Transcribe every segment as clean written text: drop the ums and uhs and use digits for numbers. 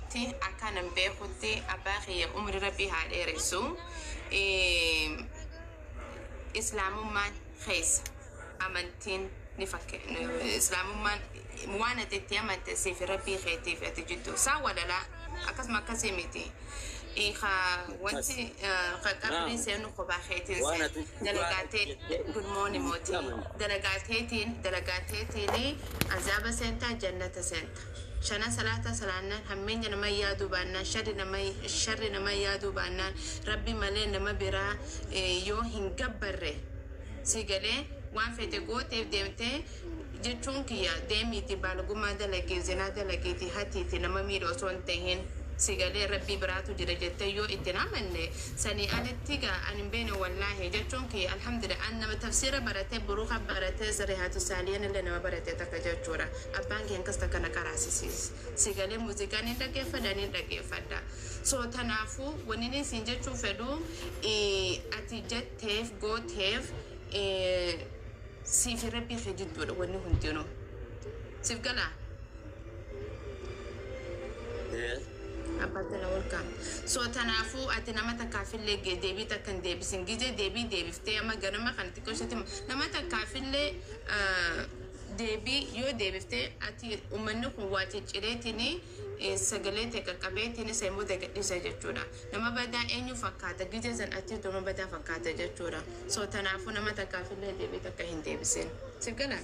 أنتي أكان بيخوتي أباخي عمر ربي هذا رسول إسلام من خيس أمانتين نفك إسلام من وانا تتيمن تسيف ربي خيتي في تجدو سا ولا لا أكاس ما كسيمتي إيخا وانتي قبرين سينو قبا خيتين سين دلقاتي good morning موتي دلقاتي عذاب سنتا جنة سنتا شنا صلاة سلانا همين نما يادو بانا الشر نما يادو بانا ربي ملين نما برا يو هنقبره سيقالي وان فيتي قوتي ديمتي جتون كيا ديمي تبالغو ما دلقي زنا دلقي تهاتي تنما ميرو سونتهين سيقالي ربي براتو جرجتي يو اتنامن سني ألتيغا أن بين والله جتون كي الحمد لله أنما تفسير براتي بروخة براتي سريحات ساليان اللي نما براتي تكجاتورا أبانك ينكستكنا كراسيسيس سيقالي موزيكاني دقي فداني دقي فدا so تنافو ونيني سنجتو فدو أتي جت تيف go تيف سيف ربي خجد دور وني هنتينو سيف قلا أبدا لو كان سو تنافو أتنما تكافل لي ديبي تكن ديبي سنجي ديبي فتي أما جرما خانتي كوشتي نما تكافل لي ديبي يو ديبي فتي أتي أمنو قواتي تشريتني سجلتي كقبيتني سيمو دقيقة سجلتونا نما بدا إنيو فكاتا جيجي زن أتي توما بدا فكاتا جتورا سو تنافو نما تكافل لي ديبي تكهين ديبي سين سجلا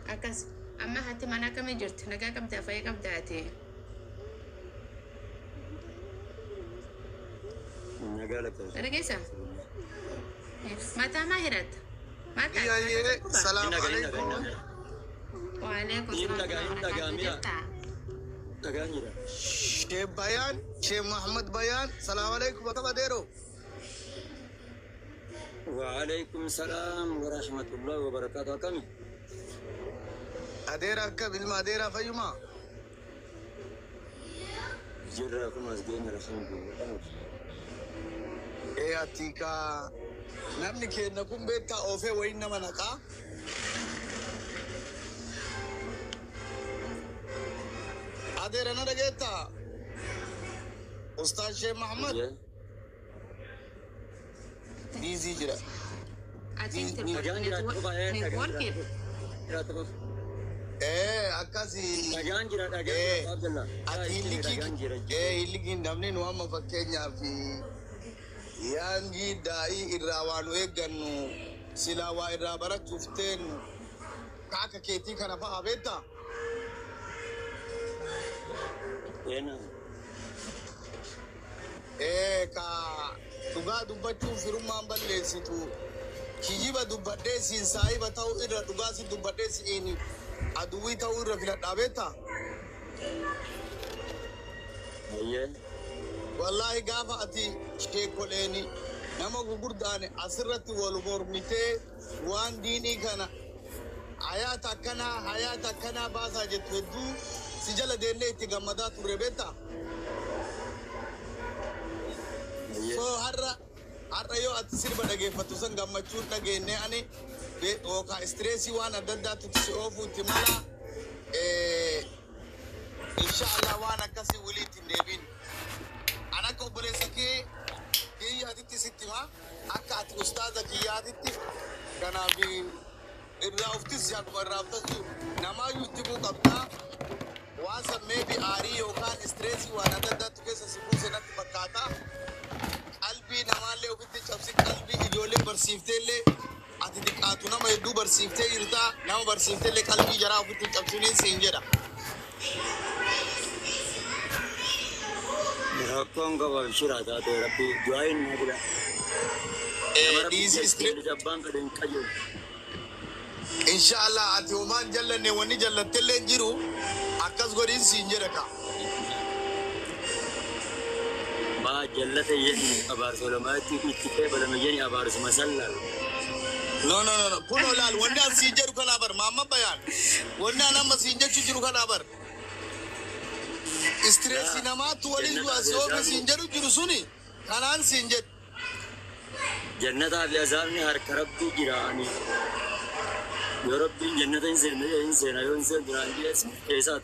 أكاس أما هاتي مانا كم جرت نجا كم دافعي كم داتي نجالك رجيسا متى ما هرت متى السلام عليكم وعليكم السلام شيخ بيان شيخ محمد بيان السلام عليكم وكما ديرو وعليكم السلام ورحمة الله وبركاته كم أديرا كبل ما أديرا فيما جراكم أزدين رحمة الله إيه أتيكا نمني كي نكون بيتا أوفي وإنما نكا أديرا ندقيتا أستاذ شيخ محمد دي زيجرا akkasi ati hillikin namni nu amma fakkeenyaa fi yaangi daa'ii irraa waan nu eeggannu silaa waa irraa barachuuf teennu ka akka keetii kana fa'a beekta ka dhugaa dubbachuuf firummaan balleessitu kijiba dubbadhee siin saahiba ta'uu irra dhugaa si dubbadhee si'iin aduwwii ta'uu irra filadhaa beekta wallahi gaafa ati sheekoleeni nama gugurdaane asirratti wal mormitee waan diinii kana hayaata akkanaa baasaa jettu hedduu si jala deennee itti gammadaa turre beekta so har'a yoo ati sirba dhageeffatu san gammachuun dhageenne ani yookaan istireesii waan adda addaatu si oofuutti mala inshaallah waan akkasii waliitti hin deebiin an akka obboleessa kiyyaatitti sitti maa akka ati ustaaza kiyyaatitti kanaaf irraa uftis yaaduma irraa uftas namaayyuu itti buu qabdaa waan sammee bi aarii yookaan istireesii waan adda addaatu keessa si buuse natti fakkaata qalbii namaallee ofitti cabsi qalbii ijoollee barsiifteellee ati xiqqaatu nama hedduu barsiiftee jirta nama barsiifteellee qalbii jaraa ofitti cabsiniin siin jedha. rakkoon qaba shiraa taate rabbi du'aayin na bira dhiisii istireesii abbaan fedhen qajeelu inshallah ati homaan jallanne wanni jallatteellee jiru akkas godhiin siin jedha ka. ما جلته يجني أبارس ولا ما تيجي ولا ما يجني أبارس مسلا no كله لال وندى سينجر كنا بر ماما بيان وندى نام سينجر شجرو كنا بر استرس نما توالي جوا سو سينجر جرو سوني كنان سينجر جنة في أزامني هرك ربي جيراني يا ربي جنة إنسان ينزل دراني اسم كيسات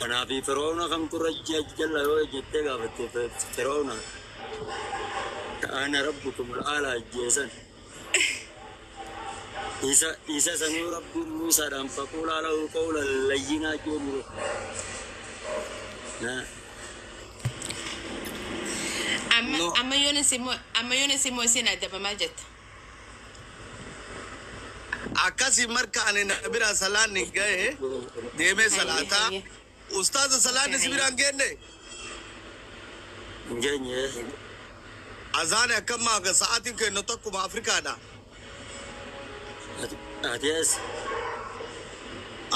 أنا في فرعون كم ترجع جل يو جتة قابت فرعون أنا ربكم الأعلى جيسان إيسا سنو ربي موسى دام فقول له قولا لينا جمرو amma yoon simo isin adabamaa jetta. akkasi marka ani na bira salaanni gahe deeme salata ustaz salaanni sibiraan genne Ngenye azane akkamma ga sa'atin kenno takkuma afrika da Atias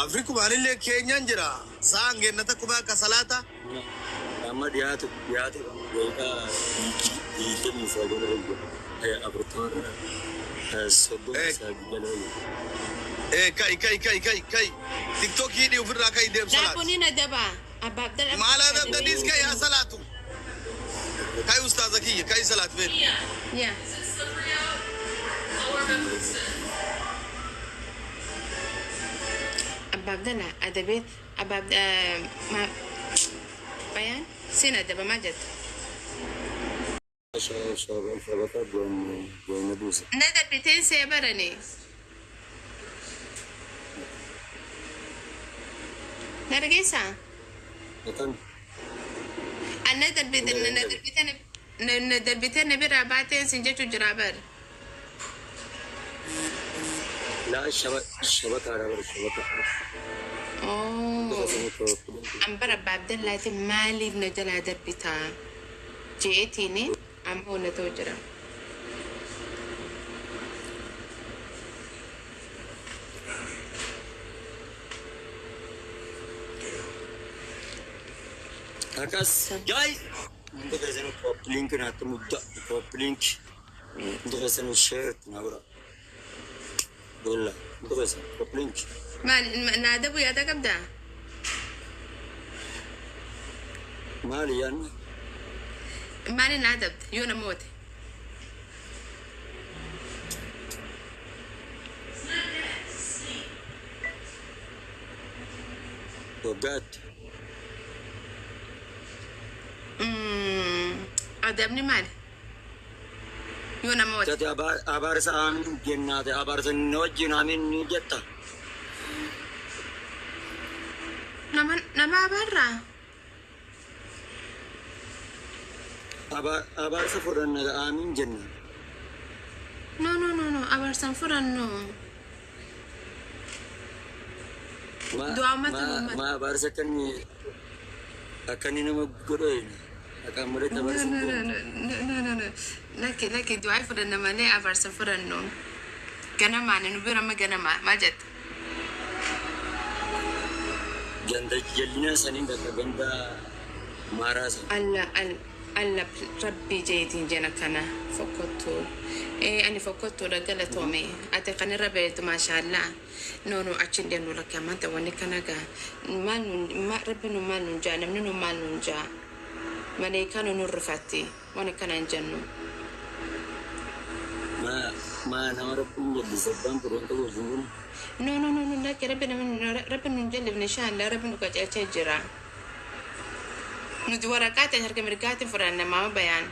afriku manille kenyan jira sa'an genna takkuma ka salata amma diatu goita itu misalnya apertura sobo sagala kai tiktok yi di ufirra kai dem salat Laapuni na daba. Ababdal mala da dis kai ya salatu kai ustaz zaki kai salat fen Yeah. Ababdala adabet ma bayan sin adabamaa jetta. شبكة بين نبوسة Na darbiteen see barane. Nargeessa. لكن Anna darbiteen na biraa baatee sin jechuu jira bar. لا الشبكة على الشبكة Oh. Ambara Abdallati maaliif na jalaa darbitaa jeetiini amma na ta'u jira. Akas جاي عندك زين كوبلينك ناتمجا كوبلينك عندك زين شيرت نورا دولا عندك زين كوبلينك Maal na adabu yaada qabdaa? مالي يعني Maali na adabda yoo na moote? وقعت Adabni maali? Yoo na moote? تاتي أبارس آمين جنات أبارس نوجين آمين نجتا Nama abarraa? أبارس فرن آمين جنة No, abarsan furannu. Du'a ummata. ما أبارس كني أكني نما قرين أكمل تبارس No. Laki du'a furanna malee abarsan furannu. Ganama ni nubira ma ganama ma jetta. جندا جلنا سنين جندا ماراس Alla rabbi jeetiin jena kana fokkottu. Ani fokkottu dagala toome. Ate kan rabeetu maashaallah. No achin denu lakamanta wani kanaga. Rabbi nu mal nun jaa namni nu mal nun jaa. Malaika nu rifatti wani kanan jannu. ما نعرف إن الزبان تروح تقول زمون No laki rabbi nu jalli inshallah rabbi nu kacacee jira. Nuti waraqaata harka mirgaatti furanna mama bayaan.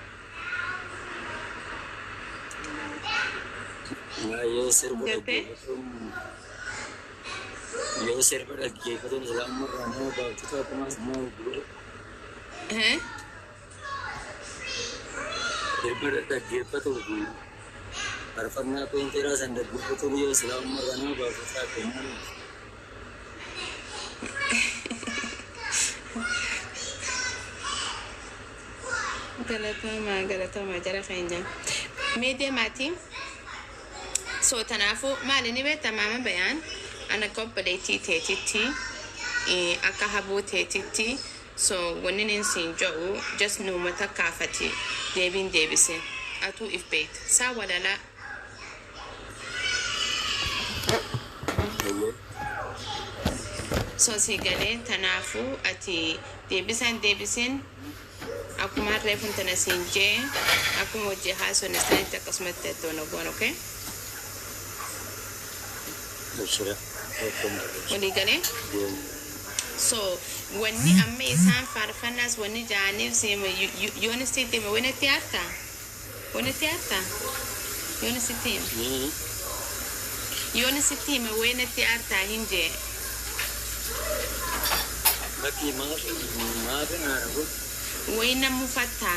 ما يسر بدك يسر بدك كيف تقول سلام مرة أنا بعطيك كمان ما بقول بدك كيف تقول عرفنا كون ترى سندك بقول يا سلام مرة أنا بعطيك كمان galatama jara keenya meedee maatii soo tanaafu maali ni beekta maama bayaan ana koppoleetii teetitti akka haboo teetitti so wanni nin siin jedhu just nuumata kaafati deebiin deebise atuu if beekta saa walalaa so si galee tanaafu ati deebisan akkuma reefun tana siinjee akkuma hojii haasofne sanitti akkasumatti toona goon okay Bashira. walii galee so wanni amma isaan faarfannaas wanni jaaniif seema yoon sitti wanni tiyaata yoon sitti wanni tiyaata hinje Baki maafin haarabu. wayna mufatta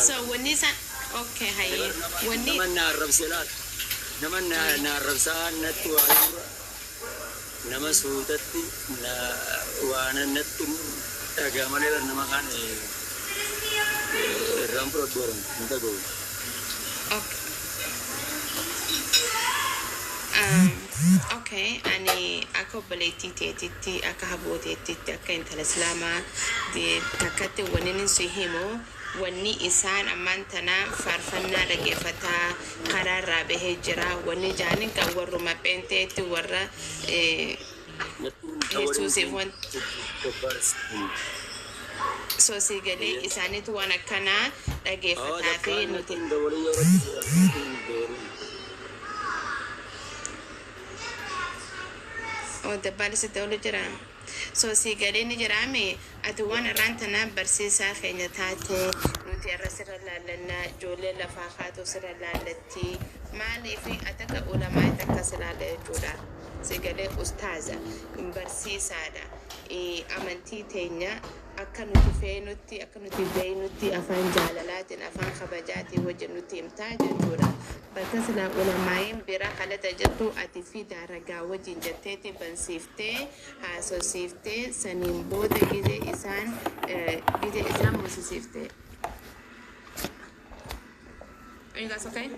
so wanni isaan okay hayi wanni Naman naarrabse laat. Naman naarrabsaa natti waa nama suutatti waan natti dhagaa malee nama kaan irraan fudhadhu hin dhaga'u. Okay, ani akka obboleettii teetitti akka habooteettitti akka intala islaamaa takkatti wanni si himu wanni isaan ammaan tana faarfannaa dhageeffataa karaa irraa bahee jira wanni jaaniin kan warruma pheenteetti warra yesuusiif wanti soosii galee isaaniitu waan akkanaa dhageeffataa fi nuti dabbaalli sitti olu jira soosii galee ni jiraame ati waan irraan tanaa barsiisaa keenya taate nuti irra sirra laallannaa ijoollee lafaa kaatu sirra laallatti maaliif ati akka ulamaa takka silaala jechuudha sigalee ustaaza barsiisaadha amantii teenya akka nuti feenutti akka nuti beeynutti afaan jaalalaatiin afaan kabajaatiin wajjin nuti himtaa jechuudha bakka silaa ulamaayin bira kalata jettu ati fi daaragaa wajjin jetteeti bansiiftee haasofsiiftee saniin booda gide isaan musisiiftee. Are you guys okay?